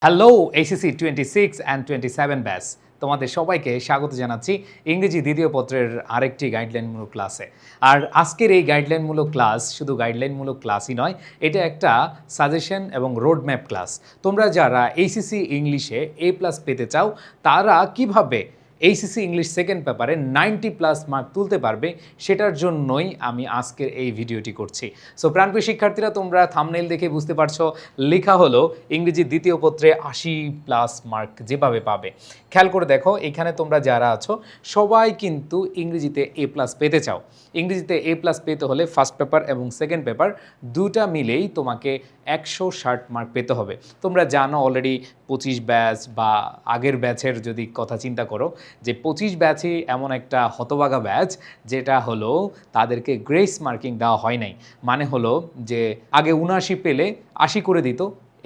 Hello HSC 26 and 27 batch তোমাদের সবাইকে স্বাগত জানাচ্ছি ইংরেজি দ্বিতীয় পত্রের আরেকটি গাইডলাইনমূলক ক্লাসে। আর আজকের এই গাইডলাইনমূলক ক্লাস শুধু গাইডলাইনমূলক ক্লাসই নয়, এটা একটা সাজেশন এবং রোডম্যাপ ক্লাস। তোমরা যারা এইচএসসি ইংলিশে A+ পেতে চাও তারা কিভাবে এইচএসসি ইংলিশ সেকেন্ড পেপারে 90+ মার্ক তুলতে পারবে সেটার জন্যই আমি আজকের এই ভিডিওটি করছি। সো প্রাণপ্রিয় শিক্ষার্থীরা, তোমরা থাম্বনেইল দেখে বুঝতে পারছো লেখা হলো ইংরেজি দ্বিতীয় পত্রে 80+ মার্ক যেভাবে পাবে। খেয়াল করে দেখো, এখানে তোমরা যারা আছো সবাই কিন্তু ইংরেজিতে A+ পেতে চাও। ইংরেজিতে A+ পেতে হলে ফার্স্ট পেপার এবং সেকেন্ড পেপার দুটা মিলেই তোমাকে 160 মার্ক পেতে হবে। তোমরা জানো অলরেডি 25 ব্যাচ বা আগের ব্যাচের যদি কথা চিন্তা করো যে 25 ব্যাচই এমন একটা হতভাগা ব্যাচ যেটা হলো তাদেরকে গ্রেস মার্কিং দেওয়া হয় নাই। মানে হলো যে আগে 79 পেলে 80 করে দিত।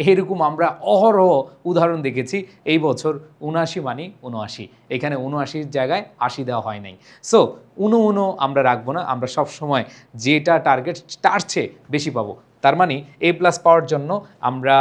এরকম আমরা অহরহ উদাহরণ দেখেছি। এই বছর 79 মানে 79, এখানে 79-র জায়গায় 80 দেওয়া হয় নাই। সো 79 আমরা রাখবো না, আমরা সবসময় যেটা টার্গেট তার চেয়ে বেশি পাবো। তার মানে A+ পাওয়ার জন্য আমরা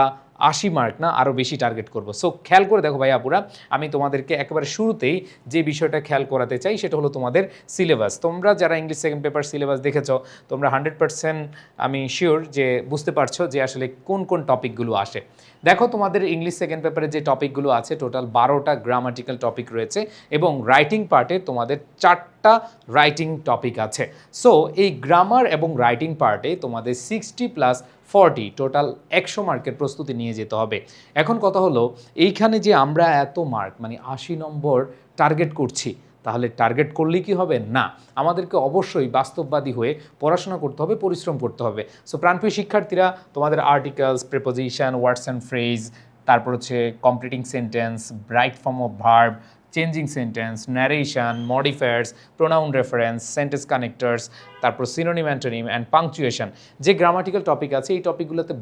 80 মার্ক না আরও বেশি টার্গেট করব। সো খেয়াল করে দেখো ভাইয়াপুরা, আমি তোমাদেরকে একেবারে শুরুতেই যে বিষয়টা খেয়াল করাতে চাই সেটা হলো তোমাদের সিলেবাস। তোমরা যারা ইংলিশ সেকেন্ড পেপার সিলেবাস দেখেছো তোমরা 100% আমি শিওর যে বুঝতে পারছো যে আসলে কোন কোন টপিকগুলো আসে। দেখো, তোমাদের ইংলিশ সেকেন্ড পেপারে যে টপিকগুলো আছে টোটাল 12টা গ্রামাটিক্যাল টপিক রয়েছে এবং রাইটিং পার্টে তোমাদের 4টা রাইটিং টপিক আছে। সো এই গ্রামার এবং রাইটিং পার্টে তোমাদের 60+40 টোটাল 100 মার্কের প্রস্তুতি নিয়ে যেতে হবে। এখন কথা হলো, এইখানে যে আমরা এত মার্ক মানে 80 নম্বর টার্গেট করছি, তাহলে টার্গেট করলেই কি হবে? না, আমাদেরকে অবশ্যই বাস্তববাদী হয়ে পড়াশোনা করতে হবে, পরিশ্রম করতে হবে। সো প্রাণপ্রিয় শিক্ষার্থীরা, তোমাদের articles, preposition, words and phrase, তারপর হচ্ছে completing sentence, right form of verb, changing sentence, narration, modifiers, pronoun reference, sentence connectors, তারপর সিনোনিম অ্যান্টোনিম অ্যান্ড পাংচুয়েশন, যে গ্রামাটিক্যাল টপিক আছে এই টপিকগুলোতে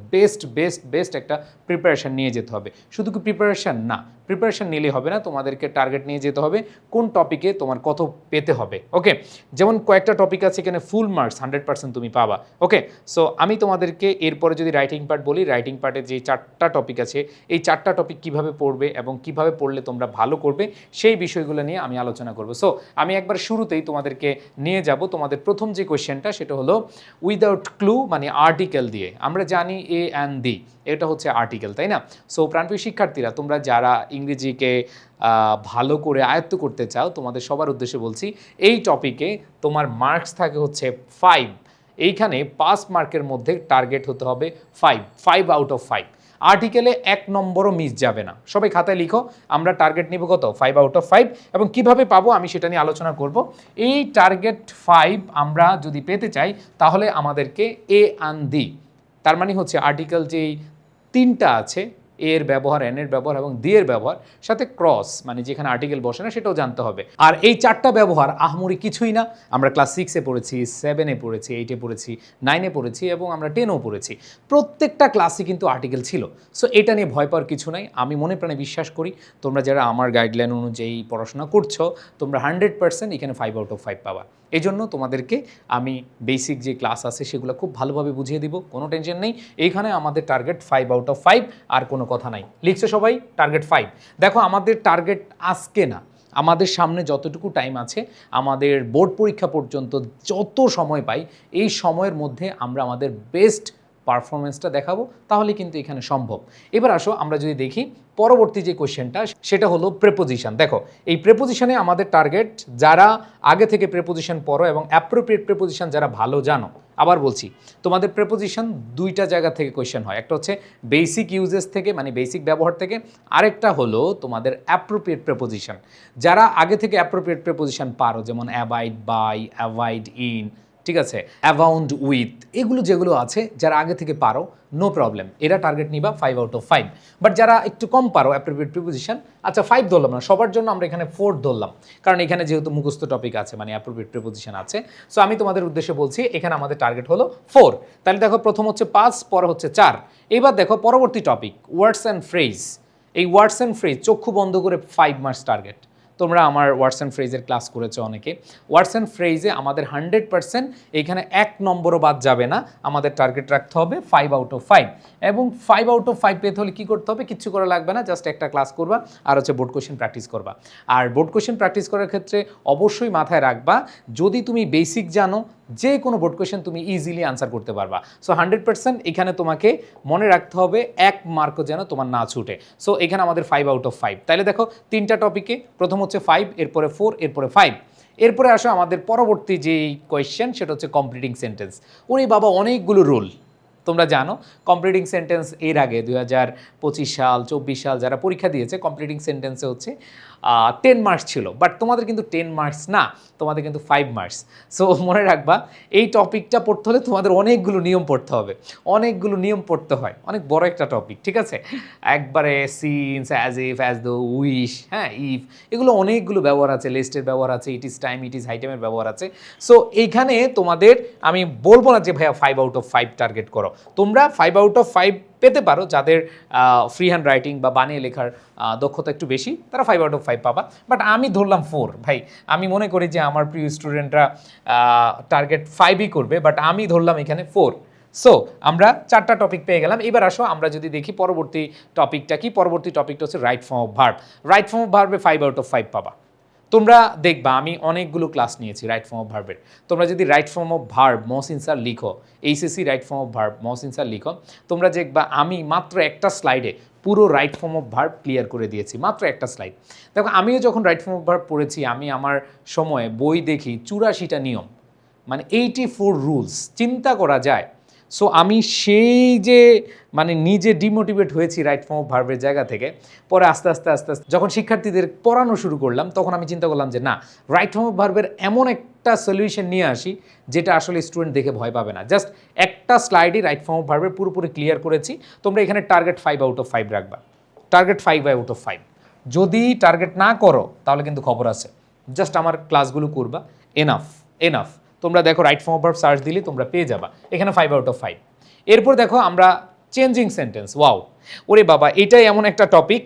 বেস্ট একটা প্রিপারেশন নিয়ে যেতে হবে। শুধু কি প্রিপারেশন না, প্রিপারেশন নিলে হবে না, তোমাদেরকে টার্গেট নিয়ে যেতে হবে কোন টপিকে তোমার কত পেতে হবে। ওকে, যেমন কয়েকটা টপিক আছে এখানে ফুল মার্কস 100% তুমি পাবা। ওকে, সো আমি তোমাদেরকে এরপরে যদি রাইটিং পার্ট বলি, রাইটিং পার্টে যে 4টা টপিক আছে এই 4টা টপিক কিভাবে পড়বে এবং কিভাবে পড়লে তোমরা ভালো করবে সেই বিষয়গুলো নিয়ে আমি আলোচনা করব। সো আমি একবার শুরুতেই তোমাদেরকে নিয়ে যাব তোমাদের প্রথম যে কোয়েশ্চেনটা, সেটা হলো উইদাউট ক্লু মানে আর্টিকেল দিয়ে। আমরা জানি এ অ্যান্ড দি এটা হচ্ছে আর্টিকেল, তাই না? সো প্রাণপ্রিয় শিক্ষার্থীরা, তোমরা যারা ইংরেজিকে ভালো করে আয়ত্ত করতে চাও তোমাদের সবার উদ্দেশ্যে বলছি, এই টপিকে তোমার মার্কস থাকে হচ্ছে 5। এইখানে 5 মার্কের মধ্যে টার্গেট হতে হবে 5 আউট অফ 5। আর্টিকেলে 1 নম্বরও মিস যাবে না। সবাই খাতায় লিখো, আমরা টার্গেট নিব কত? 5 আউট অফ 5। এবং কিভাবে পাবো আমি সেটা নিয়ে আলোচনা করব। এই টার্গেট 5 আমরা যদি পেতে চাই তাহলে আমাদেরকে এ অ্যান্ড দি, তার মানে হচ্ছে আর্টিকেল যেই 3টা আছে, এর ব্যবহার, এন এর ব্যবহার এবং দি এর ব্যবহার, সাথে ক্রস মানে যেখানে আর্টিকেল বসে না সেটাও জানতে হবে। আর এই 4টা ব্যবহার আহামরি কিছুই না, আমরা ক্লাস 6-এ পড়েছি, 7-এ পড়েছি, 8-এ পড়েছি, 9-এ পড়েছি এবং আমরা 10-এও পড়েছি। প্রত্যেকটা ক্লাসে কিন্তু আর্টিকেল ছিল। সো এটা নিয়ে ভয় পাওয়ার কিছু নাই। আমি মনে প্রাণে বিশ্বাস করি তোমরা যারা আমার গাইডলাইন অনুযায়ী পড়াশোনা করছো তোমরা 100% এখানে 5 আউট অফ 5 পাবা। এই জন্য তোমাদেরকে আমি বেসিক যে ক্লাস আছে সেগুলো খুব ভালোভাবে বুঝিয়ে দিব, কোনো টেনশন নেই। এইখানে আমাদের টার্গেট 5 আউট অফ 5, আর কোনো কথা নাই। লিখছে সবাই টার্গেট 5। দেখো, আমাদের টার্গেট আজকে না, আমাদের সামনে যতটুকু টাইম আছে, আমাদের বোর্ড পরীক্ষা পর্যন্ত যত সময় পাই, এই সময়ের মধ্যে আমরা আমাদের বেস্ট পারফরমেন্সটা দেখাবো, তাহলে কিন্তু এখানে সম্ভব। এবার আসো আমরা যদি দেখি পরবর্তী যে কোয়েশ্চেনটা, সেটা হলো প্রেপোজিশন। দেখো, এই প্রেপোজিশনে আমাদের টার্গেট যারা আগে থেকে প্রেপোজিশন পড়ো এবং অ্যাপ্রোপ্রিয়েট প্রেপোজিশন যারা ভালো জানো। আবার বলছি, তোমাদের প্রেপোজিশন 2টা জায়গা থেকে কোয়েশ্চেন হয়। একটা হচ্ছে বেসিক ইউজেস থেকে মানে বেসিক ব্যবহার থেকে, আরেকটা হলো তোমাদের অ্যাপ্রোপ্রিয়েট প্রেপোজিশন। যারা আগে থেকে অ্যাপ্রোপ্রিয়েট প্রেপোজিশন পারো, যেমন অ্যাবাইড বাই, অ্যাভয়েড ইন, ঠিক আছে, অ্যাবাউন্ড উইথ, এগুলো যেগুলো আছে যারা আগে থেকে পারো নো প্রবলেম, এরা টার্গেট নিবা 5 আউট অফ 5। বাট যারা একটু কম পারো অ্যাপ্রোপ্রিয়েট প্রিপোজিশন, আচ্ছা 5 ধরলাম না, সবার জন্য আমরা এখানে 4 ধরলাম, কারণ এখানে যেহেতু মুখস্থ টপিক আছে মানে অ্যাপ্রোপ্রিয়েট প্রিপোজিশন আছে। সো আমি তোমাদের উদ্দেশ্যে বলছি এখানে আমাদের টার্গেট হলো 4। তাহলে দেখো, প্রথম হচ্ছে 5, পরে হচ্ছে 4। এবার দেখো পরবর্তী টপিক ওয়ার্ডস অ্যান্ড ফ্রেজ। এই ওয়ার্ডস অ্যান্ড ফ্রেজ চক্ষু বন্ধ করে 5 মার্কস টার্গেট। তোমরা আমার ওয়ার্ডস অ্যান্ড ফ্রেজের ক্লাস করেছো অনেকে। ওয়ার্ডস অ্যান্ড ফ্রেজে আমাদের 100% এখানে 1 নম্বরও বাদ যাবে না, আমাদের টার্গেট রাখতে হবে 5 আউট অফ 5। এবং 5 আউট অফ 5 পেতে হলে কী করতে হবে? কিচ্ছু করা লাগবে না, জাস্ট একটা ক্লাস করবা আর হচ্ছে বোর্ড কোশ্চেন প্র্যাকটিস করবা। আর বোর্ড কোশ্চেন প্র্যাকটিস করার ক্ষেত্রে অবশ্যই মাথায় রাখবা, যদি তুমি বেসিক জানো যে কোনো বোর্ড কোশ্চেন তুমি ইজিলি আনসার করতে পারবা। সো 100% এখানে তোমাকে মনে রাখতে হবে 1 মার্কও যেন তোমার না ছুটে। সো এখানে আমাদের 5 আউট অফ 5। তাহলে দেখো 3টা টপিকে, প্রথম হচ্ছে 5, এরপরে 4, এরপরে 5। এরপরে আসো আমাদের পরবর্তী যেই কোয়েশ্চেন, সেটা হচ্ছে কমপ্লিটিং সেন্টেন্স। ওরে বাবা, অনেকগুলো রুল তোমরা জানো। কমপ্লিটিং সেন্টেন্স এর আগে 2025 সাল 24 সাল যারা পরীক্ষা দিয়েছে, কমপ্লিটিং সেন্টেন্সে হচ্ছে 10 মার্কস ছিল, বাট তোমাদের কিন্তু 10 মার্কস না, তোমাদের কিন্তু 5 মার্কস। সো মনে রাখবা, এই টপিকটা পড়তে হলে তোমাদের অনেকগুলো নিয়ম পড়তে হবে, অনেকগুলো নিয়ম পড়তে হয়, অনেক বড় একটা টপিক, ঠিক আছে? একবারে since, as if, as the, wish, হ্যাঁ, ইফ, এগুলো অনেকগুলো ব্যবহার আছে, লিস্টের ব্যবহার আছে, it is time, it is high টাইমের ব্যবহার আছে। সো এইখানে তোমাদের আমি বলবো না যে ভাইয়া 5 আউট অফ 5 টার্গেট করো, তোমরা 5 আউট অফ 5 পেতে পারো। যাদের ফ্রি হ্যান্ড রাইটিং বা বানিয়ে লেখার দক্ষতা একটু বেশি, তারা 5 আউট অফ 5 পাবা। বাট আমি ধরলাম 4। ভাই, আমি মনে করি যে আমার প্রিয় স্টুডেন্টরা টার্গেট 5ই করবে, বাট আমি ধরলাম এখানে 4। সো আমরা 4টা টপিক পেয়ে গেলাম। এবার আসো আমরা যদি দেখি পরবর্তী টপিকটা কি। পরবর্তী টপিকটা হচ্ছে right form of verb. Right form of ভার্বে 5 আউট অফ 5 পাবা। তোমরা দেখবা আমি অনেকগুলো ক্লাস নিয়েছি রাইট ফর্ম অফ ভার্বের। তোমরা যদি রাইট ফর্ম অফ ভার্ব মসিনসার লিখো, HSC right form of verb মসিনসার লিখো, তোমরা দেখবা আমি মাত্র একটা স্লাইডে পুরো right form of verb clear করে দিয়েছি, মাত্র একটা স্লাইড। দেখো, আমিও যখন রাইট ফর্ম অফ ভার্ব পড়েছি, আমি আমার সময়ে বই দেখি 84টা নিয়ম, মানে 84 রুলস, চিন্তা করা যায়। সো আমি সেই যে মানে নিজে ডিমোটিভেট হয়েছি রাইট ফর্ম অফ ভার্বের জায়গা থেকে, পরে আস্তে আস্তে যখন শিক্ষার্থীদের পড়ানো শুরু করলাম, তখন আমি চিন্তা করলাম যে না, রাইট ফর্ম অফ ভার্বের এমন একটা সলিউশন নিয়ে আসি যেটা আসলে স্টুডেন্ট দেখে ভয় পাবে না। জাস্ট একটা স্লাইডে রাইট ফর্ম অফ ভার্বের পুরোপুরি ক্লিয়ার করেছি। তোমরা এখানে টার্গেট 5 আউট অফ 5 রাখবা, টার্গেট 5 আউট অফ 5। যদি টার্গেট না করো তাহলে কিন্তু খবর আছে, জাস্ট আমার ক্লাসগুলো করবা, এনাফ এনাফ। তোমরা দেখো right form of verb search দিলে তোমরা পেয়ে যাবা এখানে 5 আউট অফ 5। এরপর দেখো আমরা চেঞ্জিং সেন্টেন্স। ওয়াও, ওরে বাবা, এটাই এমন একটা টপিক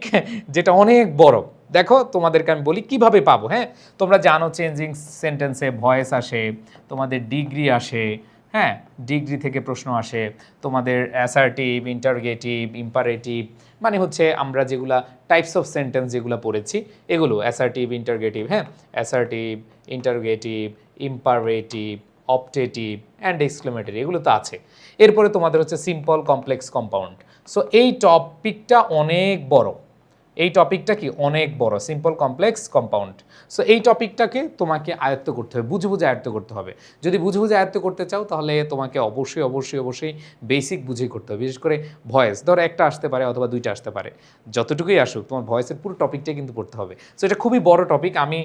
যেটা অনেক বড়। দেখো তোমাদেরকে আমি বলি কিভাবে পাবো। হ্যাঁ, তোমরা জানো চেঞ্জিং সেন্টেন্সে ভয়েস আসে, তোমাদের ডিগ্রি আসে, হ্যাঁ, ডিগ্রি থেকে প্রশ্ন আসে, তোমাদের অ্যাসার্টিভ, ইন্টারগেটিভ, ইম্পারেটিভ, মানে হচ্ছে আমরা যেগুলা টাইপস অফ সেন্টেন্স যেগুলো পড়েছি এগুলো অ্যাসার্টিভ, ইন্টারগেটিভ, হ্যাঁ, assertive, interrogative, imperative, optative and exclamatory, এগুলো তো আছে। এরপরে তোমাদের হচ্ছে সিম্পল, কমপ্লেক্স, কম্পাউন্ড। সো এই টপিকটা অনেক বড়, এই টপিকটা কি অনেক বড়, সিম্পল, কমপ্লেক্স, কম্পাউন্ড। সো এই টপিকটাকে তোমাকে আয়ত্ত করতে হবে, বুঝে বুঝে আয়ত্ত করতে হবে। যদি বুঝে বুঝে আয়ত্ত করতে চাও তাহলে তোমাকে অবশ্যই অবশ্যই অবশ্যই বেসিক বুঝেই করতে হবে। বিশেষ করে ভয়েস, ধরো একটা আসতে পারে অথবা 2টা আসতে পারে, যতটুকুই আসুক তোমার ভয়েসের পুরো টপিকটাই কিন্তু পড়তে হবে। সো এটা খুবই বড় টপিক। আমি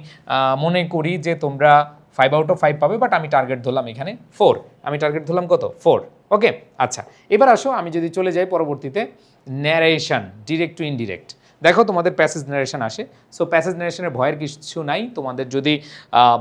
মনে করি যে তোমরা 5 আউট অফ 5 পাবে, বাট আমি টার্গেট ধরলাম এখানে 4। আমি টার্গেট ধরলাম কত? 4। ওকে, আচ্ছা, এবার আসো আমি যদি চলে যাই পরবর্তীতে ন্যারেশন, ডিরেক্ট টু ইনডিরেক্ট। দেখো তোমাদের প্যাসেজ ন্যারেশন আসে। সো প্যাসেজ ন্যারেশনের ভয়ের কিছু নাই, তোমাদের যদি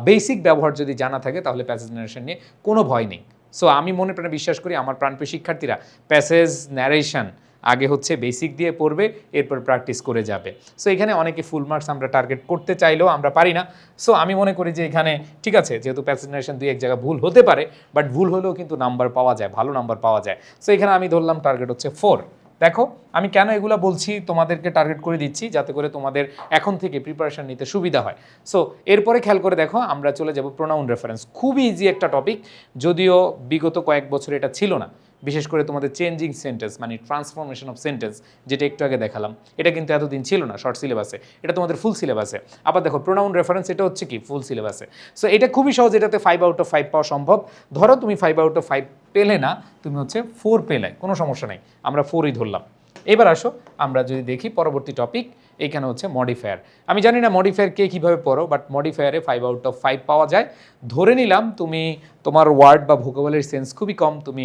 বেসিক ব্যবহার যদি জানা থাকে তাহলে প্যাসেজ ন্যারেশন নিয়ে কোনো ভয় নেই। সো আমি মনে প্রাণে বিশ্বাস করি আমার প্রাণপ্রিয় শিক্ষার্থীরা প্যাসেজ ন্যারেশন আগে হচ্ছে বেসিক দিয়ে পড়বে, এরপর প্র্যাকটিস করে যাবে। সো এখানে অনেকে ফুল মার্কস আমরা টার্গেট করতে চাইলেও আমরা পারি না। সো আমি মনে করি যে এখানে ঠিক আছে, যেহেতু প্যাসেজ ন্যারেশন 2-1 জায়গায় ভুল হতে পারে, বাট ভুল হলেও কিন্তু নাম্বার পাওয়া যায়, ভালো নাম্বার পাওয়া যায়। সো এখানে আমি ধরলাম টার্গেট হচ্ছে 4। দেখো আমি কেন এগুলো বলছি, তোমাদেরকে টার্গেট করে দিচ্ছি যাতে করে তোমাদের এখন থেকে প্রিপারেশন নিতে সুবিধা হয়। সো এরপরে খেয়াল করে দেখো আমরা চলে যাব প্রোনাউন রেফারেন্স। খুবই ইজি একটা টপিক, যদিও বিগত কয়েক বছর এটা ছিল না। বিশেষ করে তোমাদের চেঞ্জিং সেন্টেন্স মানে ট্রান্সফরমেশন অফ সেন্টেন্স, যেটা একটু আগে দেখালাম, এটা কিন্তু এতদিন ছিল না শর্ট সিলেবাসে, এটা তোমাদের ফুল সিলেবাসে। আবার দেখো প্রোনাউন রেফারেন্স, এটা হচ্ছে কি ফুল সিলেবাসে। সো এটা খুবই সহজ, এটাতে 5 আউট অফ 5 পাওয়া সম্ভব। ধরো তুমি 5 আউট অফ 5 পেলে না, তুমি হচ্ছে 4 পেলে, কোনো সমস্যা নেই, আমরা 4ই ধরলাম। এবার আসো আমরা যদি দেখি পরবর্তী টপিক, এইখানে হচ্ছে মডিফায়ার। আমি জানি না মডিফায়ার কে কীভাবে পড়ো, বাট মডিফায়ারে 5 আউট অফ 5 পাওয়া যায়। ধরে নিলাম তুমি তোমার ওয়ার্ড বা ভোকাবুলারি সেন্স খুবই কম, তুমি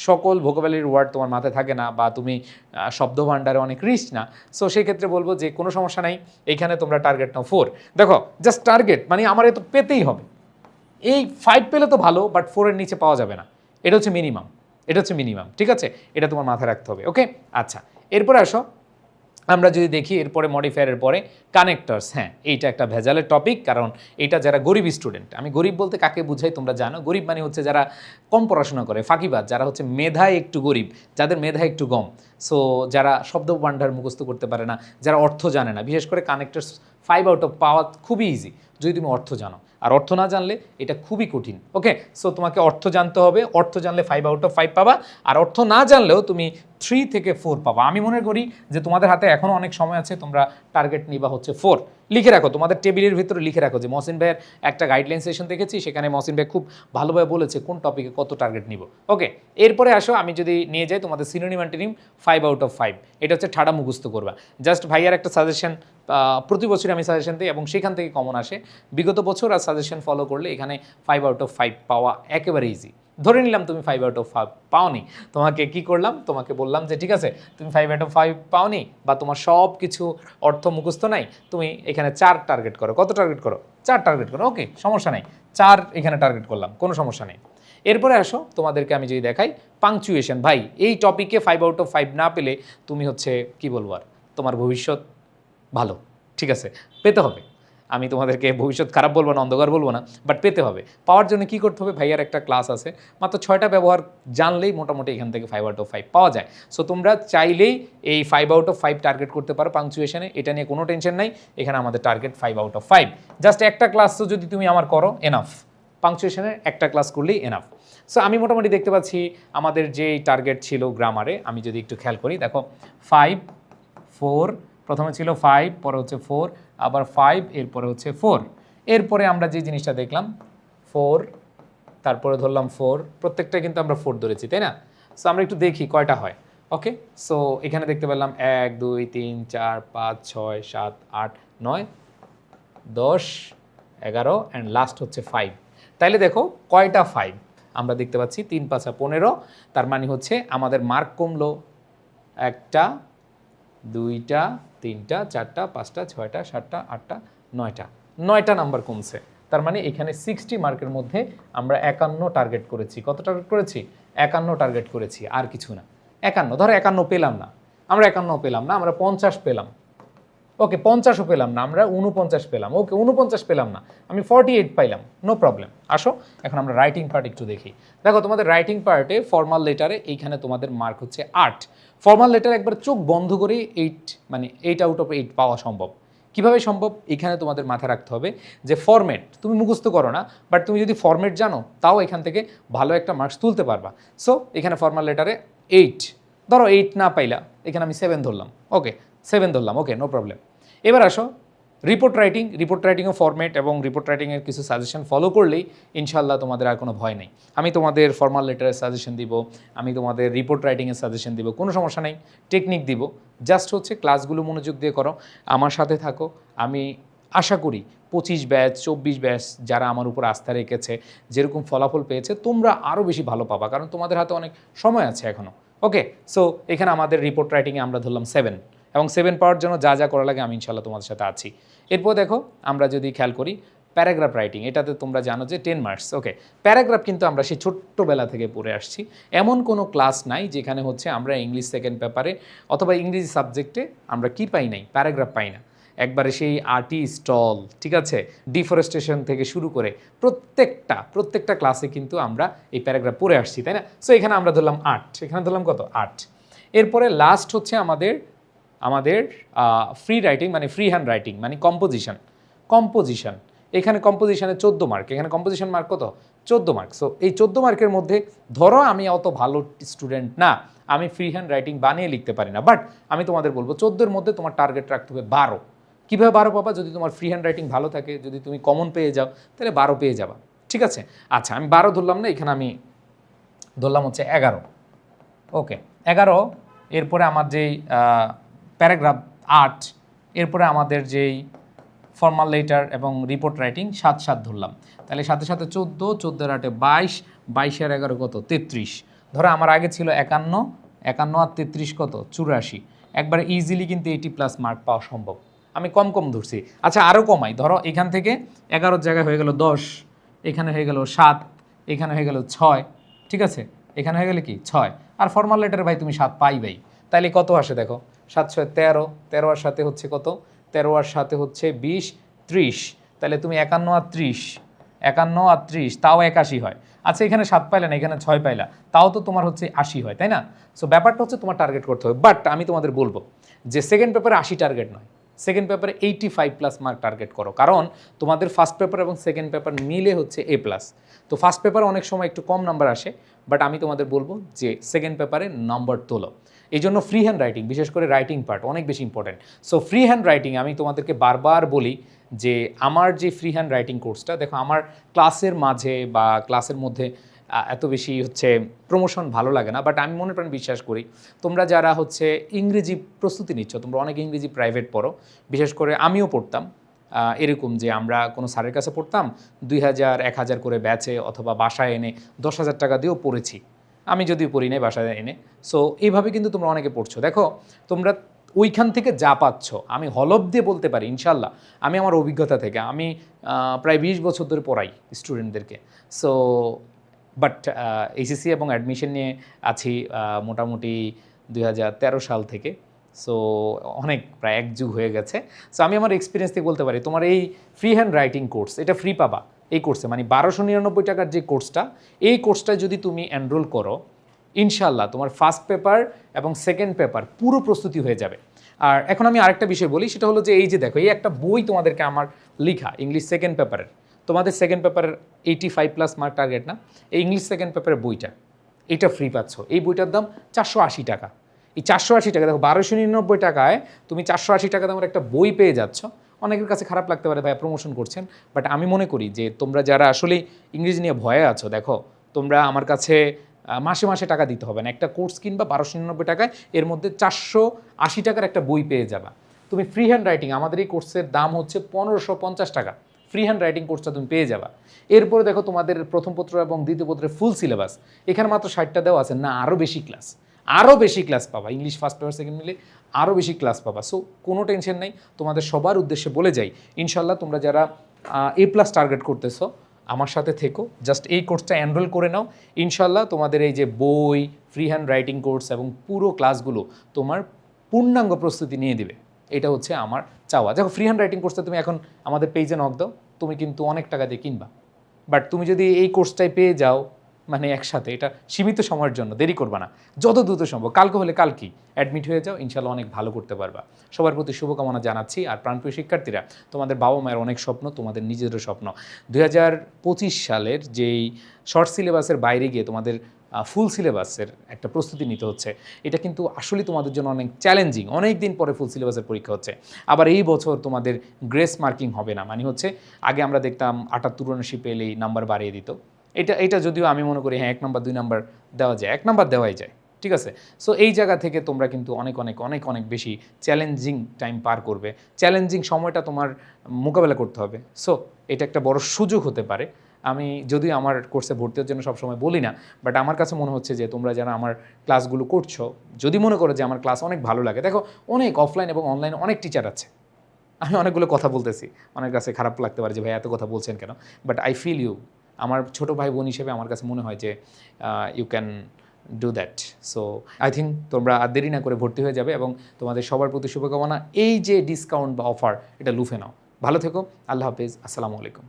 সকল ভোকাবুলারি ওয়ার্ড তোমার মাথায় থাকে না, বা তুমি শব্দ ভাণ্ডারে অনেক রিচ না। সো সেই ক্ষেত্রে বলবো যে কোনো সমস্যা নাই, এইখানে তোমরা টার্গেট নাও 4। দেখো জাস্ট টার্গেট মানে আমার এত পেতেই হবে, এই 5 পেলে তো ভালো, বাট 4-এর নিচে পাওয়া যাবে না, এটা হচ্ছে মিনিমাম, এটা হচ্ছে মিনিমাম, ঠিক আছে? এটা তোমার মাথায় রাখতে হবে। ওকে, আচ্ছা, এরপরে আসো আমরা যদি দেখি এরপরে মডিফায়ারের পরে কানেক্টরস, হ্যাঁ এইটা একটা ভেজালের টপিক, কারণ এটা যারা গরিব স্টুডেন্ট, আমি গরিব বলতে কাকে বুঝাই তোমরা জানো, গরিব মানে হচ্ছে যারা কম পড়াশোনা করে, ফাঁকিবাজ, যারা হচ্ছে মেধায় একটু গরিব, যাদের মেধা একটু কম, সো যারা শব্দ ভান্ডার মুখস্থ করতে পারে না, যারা অর্থ জানে না, বিশেষ করে কানেক্টরস 5 আউট অফ পাওয়া খুবই ইজি যদি তুমি অর্থ জানো, আর অর্থ না জানলে এটা খুবই কঠিন। ওকে, সো তোমাকে অর্থ জানতে হবে, অর্থ জানলে 5 আউট অফ 5 পাবা, আর অর্থ না জানলেও তুমি 3 থেকে 4 পাবা। আমি মনে করি যে তোমাদের হাতে এখনও অনেক সময় আছে, তোমরা টার্গেট নিবা হচ্ছে 4। লিখে রাখো, তোমাদের টেবিলের ভিতরে লিখে রাখো যে মহসিন ভাইয়ের একটা গাইডলাইন সেশন দেখেছি, সেখানে মহসিন ভাই খুব ভালোভাবে বলেছে কোন টপিকে কত টার্গেট নিব। ওকে, এরপরে আসো আমি যদি নিয়ে যাই তোমাদের সিনোনিম অ্যান্টোনিম 5 আউট অফ 5, এটা হচ্ছে ঠাড়া মুখস্থ করবা। জাস্ট ভাইয়ার একটা সাজেশন, প্রতি বছরই আমি সাজেশন দিই এবং সেখান থেকে কমন আসে, বিগত বছর আর সাজেশন ফলো করলে এখানে 5 আউট অফ 5 পাওয়া একেবারে ইজি। ধরে নিলাম তুমি 5 আউট অফ 5 পাওনি, তোমাকে কি করলাম, তোমাকে বললাম যে ঠিক আছে তুমি 5 আউট অফ 5 পাওনি বা তোমার সব কিছু অর্থ মুখস্থ নাই, তুমি এখানে 4 টার্গেট করো। কত টার্গেট করো? 4 টার্গেট করো। ওকে, সমস্যা নেই, 4 এখানে টার্গেট করলাম, কোনো সমস্যা নেই। এরপরে আসো তোমাদেরকে আমি যদি দেখাই পাংচুয়েশন, ভাই এই টপিকে 5 আউট অফ 5 না পেলে তুমি হচ্ছে কি বলবো আর, তোমার ভবিষ্যৎ ভালো, ঠিক আছে, পেতে হবে। আমি তোমাদেরকে ভবিষ্যৎ খারাপ বলবো না, অন্ধকার বলবো না, বাট পেতে হবে। পাওয়ার জন্য কি করতে হবে, ভাইয়ার একটা ক্লাস আছে, মাত্র 6টা ব্যবহার জানলেই মোটামুটি এখান থেকে 5 আউট অফ 5 পাওয়া যায়। সো তোমরা চাইলেই এই 5 আউট অফ 5 টার্গেট করতে পারো পাংচুয়েশনে, এটা নিয়ে কোনো টেনশন নাই। এখানে আমাদের টার্গেট 5 আউট অফ 5। জাস্ট একটা ক্লাসও যদি তুমি আমার করো এনাফ, পাংচুয়েশনের একটা ক্লাস করলেই এনাফ। সো আমি মোটামুটি দেখতে পাচ্ছি আমাদের যেই টার্গেট ছিল গ্রামারে, আমি যদি একটু খেয়াল করি, দেখো 5 4, প্রথমে ছিল 5, পরে হচ্ছে 4, আবার 5, এরপরে হচ্ছে 4। এরপরে আমরা যে জিনিসটা দেখলাম 4, তারপরে ধরলাম 4, প্রত্যেকটা কিন্তু আমরা 4 ধরেছি, তাই না? সো আমরা একটু দেখি কয়টা হয়। ওকে, সো এখানে দেখতে পেলাম 1 2 3 4 5 6 7 8 9 10 11 অ্যান্ড লাস্ট হচ্ছে 5। তাইলে দেখো কয়টা 5 আমরা দেখতে পাচ্ছি, 3 5 15, তার মানে হচ্ছে আমাদের মার্ক কমলো 1টা 2টা 3টা 4টা 5টা 6টা 7টা 8টা 9টা, 9টা নাম্বার কমছে। তার মানে এখানে 60 মার্কের মধ্যে আমরা 51 টার্গেট করেছি। কত টার্গেট করেছি? 51 টার্গেট করেছি, আর কিছু না। 51, ধরো 51 পেলাম না, আমরা 51 পেলাম না, আমরা 50 পেলাম। ওকে, 50ও পেলাম না, আমরা 49 পেলাম। ওকে, 49 পেলাম না, আমি 48 পাইলাম, নো প্রবলেম। আসো এখন আমরা রাইটিং পার্ট একটু দেখি। দেখো তোমাদের রাইটিং পার্টে ফর্মাল লেটারে এইখানে তোমাদের মার্ক হচ্ছে 8। ফর্মাল লেটার একবার চোখ বন্ধ করে 8, মানে 8 আউট অফ 8 পাওয়া সম্ভব। কিভাবে সম্ভব? এখানে তোমাদের মাথায় রাখতে হবে যে ফরম্যাট তুমি মুখস্থ করো না, বাট তুমি যদি ফরম্যাট জানো তাও এখান থেকে ভালো একটা মার্কস তুলতে পারবা। সো এখানে ফর্মাল লেটারে 8, ধরো 8 না পাইলা, এখানে আমি 7 ধরলাম। ওকে, 7 ধরলাম, ওকে, নো প্রবলেম। এবার আসো রিপোর্ট রাইটিং। রিপোর্ট রাইটিংও ফরম্যাট এবং রিপোর্ট রাইটিংয়ের কিছু সাজেশন ফলো করলেই ইনশাল্লাহ তোমাদের আর কোনো ভয় নেই। আমি তোমাদের ফর্মাল লেটারের সাজেশন দিব, আমি তোমাদের রিপোর্ট রাইটিংয়ের সাজেশন দিব, কোনো সমস্যা নেই, টেকনিক দিব। জাস্ট হচ্ছে ক্লাসগুলো মনোযোগ দিয়ে করো, আমার সাথে থাকো। আমি আশা করি 25 ব্যাচ 24 ব্যাচ যারা আমার উপর আস্থা রেখেছে, যেরকম ফলাফল পেয়েছে, তোমরা আরও বেশি ভালো পাবা, কারণ তোমাদের হাতে অনেক সময় আছে এখনও। ওকে, সো এখানে আমাদের রিপোর্ট রাইটিংয়ে আমরা ধরলাম 7, এবং 7 পাওয়ার জন্য যা যা করা লাগে আমি ইনশাল্লাহ তোমাদের সাথে আছি। এরপর দেখো আমরা যদি খেয়াল করি প্যারাগ্রাফ রাইটিং, এটাতে তোমরা জানো যে 10 মার্কস। ওকে, প্যারাগ্রাফ কিন্তু আমরা সেই ছোট্টবেলা থেকে পড়ে আসছি, এমন কোনো ক্লাস নাই যেখানে হচ্ছে আমরা ইংলিশ সেকেন্ড পেপারে অথবা ইংরেজি সাবজেক্টে আমরা কি পাই নাই, প্যারাগ্রাফ পাই না। একবারে সেই আর্টি স্টল, ঠিক আছে, ডিফরেস্টেশন থেকে শুরু করে প্রত্যেকটা ক্লাসে কিন্তু আমরা এই প্যারাগ্রাফ পড়ে আসছি, তাই না? সো এখানে আমরা ধরলাম 8, এখানে ধরলাম কত? 8। এরপরে লাস্ট হচ্ছে আমাদের ফ্রি রাইটিং, মানে ফ্রি হ্যান্ড রাইটিং, মানে কম্পোজিশন। এখানে কম্পোজিশনে 14 মার্ক, এখানে কম্পোজিশন মার্ক কত? 14 মার্ক। সো এই 14 মার্কের মধ্যে ধরো আমি অত ভালো স্টুডেন্ট না, আমি ফ্রি হ্যান্ড রাইটিং বানিয়ে লিখতে পারি না, বাট আমি তোমাদের বলবো 14-এর মধ্যে তোমার টার্গেট রাখতে হবে 12। কীভাবে 12 পাবা? যদি তোমার ফ্রি হ্যান্ড রাইটিং ভালো থাকে, যদি তুমি কমন পেয়ে যাও, তাহলে 12 পেয়ে যাবা, ঠিক আছে? আচ্ছা, আমি 12 ধরলাম না, এখানে আমি ধরলাম হচ্ছে 11। ওকে, 11। এরপরে আমার যেই প্যারাগ্রাফ 8, এরপরে আমাদের যেই ফর্মাল লেটার এবং রিপোর্ট রাইটিং 7 ধরলাম, তাহলে সাথে সাথে 14, 14 আর 8 22, 22 আর 11 কত? 33। ধরো আমার আগে ছিল 51, 51 আর 33 কত? 84। একবারে ইজিলি কিন্তু 80+ মার্ক পাওয়া সম্ভব। আমি কম ধরছি। আচ্ছা, আরও কমাই, ধরো এখান থেকে 11 জায়গায় হয়ে গেল 10, এখানে হয়ে গেল 7, এখানে হয়ে গেল 6, ঠিক আছে, এখানে হয়ে গেলে কি 6। আর ফর্মাল লেটারে ভাই তুমি 7 পাইবাই, তাইলে কত আসে দেখো? 7 ছয় 13, 13 আর সাথে হচ্ছে কত, 13 আর সাথে হচ্ছে 20, 30, তাহলে তুমি 51 আর 30, 51 আর 30 তাও 81 হয়। আচ্ছা এখানে 7 পাইলা না, এখানে 6 পাইলা, তাও তো তোমার হচ্ছে 80 হয়, তাই না? সো ব্যাপারটা হচ্ছে তোমার টার্গেট করতে হবে। বাট আমি তোমাদের বলবো যে সেকেন্ড পেপারে 80 টার্গেট নয়, সেকেন্ড পেপারে 85+ মার্ক টার্গেট করো, কারণ তোমাদের ফার্স্ট পেপার এবং সেকেন্ড পেপার মিলে হচ্ছে A+। তো ফার্স্ট পেপারে অনেক সময় একটু কম নাম্বার আসে, বাট আমি তোমাদের বলবো যে সেকেন্ড পেপারে নাম্বার তোলো। এই জন্য ফ্রি হ্যান্ড রাইটিং, বিশেষ করে রাইটিং পার্ট অনেক বেশি important. So free hand writing আমি তোমাদেরকে বারবার বলি যে আমার যে ফ্রি হ্যান্ড রাইটিং কোর্সটা, দেখো আমার ক্লাসের মাঝে বা ক্লাসের মধ্যে এত বেশি হচ্ছে প্রমোশন ভালো লাগে না, বাট আমি মনে প্রাণ বিশ্বাস করি তোমরা যারা হচ্ছে ইংরেজি প্রস্তুতি নিচ্ছ, তোমরা অনেক ইংরেজি প্রাইভেট পড়ো, বিশেষ করে আমিও পড়তাম এরকম যে আমরা কোনো স্যারের কাছে পড়তাম 2000 1000 করে ব্যাচে অথবা বাসায় এনে 10,000 টাকা দিয়েও পড়েছি, আমি যদিও পড়ি নাই বাসায় এনে। সো এইভাবে কিন্তু তোমরা অনেকে পড়ছো, দেখো তোমরা ওইখান থেকে যা পাচ্ছ, আমি হলফ দিয়ে বলতে পারি ইনশাল্লাহ, আমি আমার অভিজ্ঞতা থেকে, আমি প্রায় 20 বছর ধরে পড়াই স্টুডেন্টদেরকে। সো বাট এইচএসসি এবং অ্যাডমিশন নিয়ে আছি মোটামুটি 2013 সাল থেকে। সো অনেক প্রায় 1 যুগ হয়ে গেছে। সো আমি আমার এক্সপিরিয়েন্স থেকে বলতে পারি তোমার এই ফ্রি হ্যান্ড রাইটিং কোর্স, এটা ফ্রি পাবা এই কোর্সে, মানে 1299 টাকার যে কোর্সটা, এই কোর্সটা যদি তুমি এনরোল করো ইনশাল্লাহ তোমার ফার্স্ট পেপার এবং সেকেন্ড পেপার পুরো প্রস্তুতি হয়ে যাবে। আর এখন আমি আরেকটা বিষয় বলি, সেটা হলো যে এই যে দেখো এই একটা বই তোমাদেরকে আমার লেখা ইংলিশ সেকেন্ড পেপারের, তোমাদের সেকেন্ড পেপারের 85+ মার্ক টার্গেট না, এই ইংলিশ সেকেন্ড পেপারের বইটা এটা ফ্রি পাচ্ছ। এই বইটার দাম 480 টাকা। এই 480 টাকা, দেখো 1299 টাকায় তুমি 480 টাকা দামের একটা বই পেয়ে যাচ্ছ। অনেকের কাছে খারাপ লাগতে পারে ভাই প্রমোশন করছেন, বাট আমি মনে করি যে তোমরা যারা আসলে ইংরেজি নিয়ে ভয়ে আছো, দেখো তোমরা আমার কাছে মাসে মাসে টাকা দিতে হবে না, একটা কোর্স কিনবা 1299 টাকায়, এর মধ্যে 480 টাকার একটা বই পেয়ে যাবা। তুমি ফ্রি হ্যান্ড রাইটিং, আমাদের এই কোর্সের দাম হচ্ছে 1550 টাকা, ফ্রি হ্যান্ড রাইটিং কোর্সটা তুমি পেয়ে যাবা। এরপরে দেখো তোমাদের প্রথম পত্র এবং দ্বিতীয় পত্রের ফুল সিলেবাস, এখানে মাত্র 60টা দেওয়া আছে না, আরও বেশি ক্লাস, আরও বেশি ক্লাস পাবা, ইংলিশ ফার্স্ট পেপার সেকেন্ড মিলে আরও বেশি ক্লাস পাবা। সো কোনো টেনশন নেই, তোমাদের সবার উদ্দেশ্যে বলে যাই ইনশাল্লাহ তোমরা যারা A+ টার্গেট করতেছো আমার সাথে থেকো, জাস্ট এই কোর্সটা এনরোল করে নাও, ইনশাল্লাহ তোমাদের এই যে বই, ফ্রি হ্যান্ড রাইটিং কোর্স এবং পুরো ক্লাসগুলো তোমার পূর্ণাঙ্গ প্রস্তুতি নিয়ে দিবে। এটা হচ্ছে আমার চাওয়া। দেখো ফ্রি হ্যান্ড রাইটিং কোর্সটা তুমি এখন আমাদের পেজে নক দাও, তুমি কিন্তু অনেক টাকা দিয়ে কিনবা, বাট তুমি যদি এই কোর্সটাই পেয়ে যাও মানে একসাথে, এটা সীমিত সময়ের জন্য, দেরি করবা না, যত দ্রুত সম্ভব, কালকে হলে কালকেই অ্যাডমিট হয়ে যাও, ইনশাল্লাহ অনেক ভালো করতে পারবা। সবার প্রতি শুভকামনা জানাচ্ছি। আর প্রাণপ্রিয় শিক্ষার্থীরা, তোমাদের বাবা মায়ের অনেক স্বপ্ন, তোমাদের নিজেদেরও স্বপ্ন, 2025 সালের যেই শর্ট সিলেবাসের বাইরে গিয়ে তোমাদের ফুল সিলেবাসের একটা প্রস্তুতি নিতে হচ্ছে, এটা কিন্তু আসলে তোমাদের জন্য অনেক চ্যালেঞ্জিং। অনেক দিন পরে ফুল সিলেবাসের পরীক্ষা হচ্ছে, আবার এই বছর তোমাদের গ্রেস মার্কিং হবে না, মানে হচ্ছে আগে আমরা দেখতাম 78 পেলেই নাম্বার বাড়িয়ে দিত, এটা যদিও আমি মনে করি হ্যাঁ 1 নাম্বার 2 নাম্বার দেওয়া যায়, 1 নাম্বার দেওয়াই যায়, ঠিক আছে। সো এই জায়গা থেকে তোমরা কিন্তু অনেক অনেক অনেক অনেক বেশি চ্যালেঞ্জিং টাইম পার করবে, চ্যালেঞ্জিং সময়টা তোমার মোকাবেলা করতে হবে। সো এটা একটা বড় সুযোগ হতে পারে। আমি যদিও আমার কোর্সে ভর্তি হওয়ার জন্য সবসময় বলি না, বাট আমার কাছে মনে হচ্ছে যে তোমরা যারা আমার ক্লাসগুলো করছো, যদি মনে করো যে আমার ক্লাস অনেক ভালো লাগে, দেখো অনেক অফলাইন এবং অনলাইনে অনেক টিচার আছে, আমি অনেকগুলো কথা বলতেছি, অনেক কাছে খারাপ লাগতে পারে যে ভাই এত কথা বলছেন কেন, বাট আই ফিল ইউ, আমার ছোটো ভাই বোন হিসেবে আমার কাছে মনে হয় যে you can do that. So I think তোমরা আর দেরি না করে ভর্তি হয়ে যাবে, এবং তোমাদের সবার প্রতি শুভকামনা। এই যে ডিসকাউন্ট বা অফার, এটা লুফে নাও। ভালো থেকো, আল্লাহ হাফেজ, আসসালামু আলাইকুম।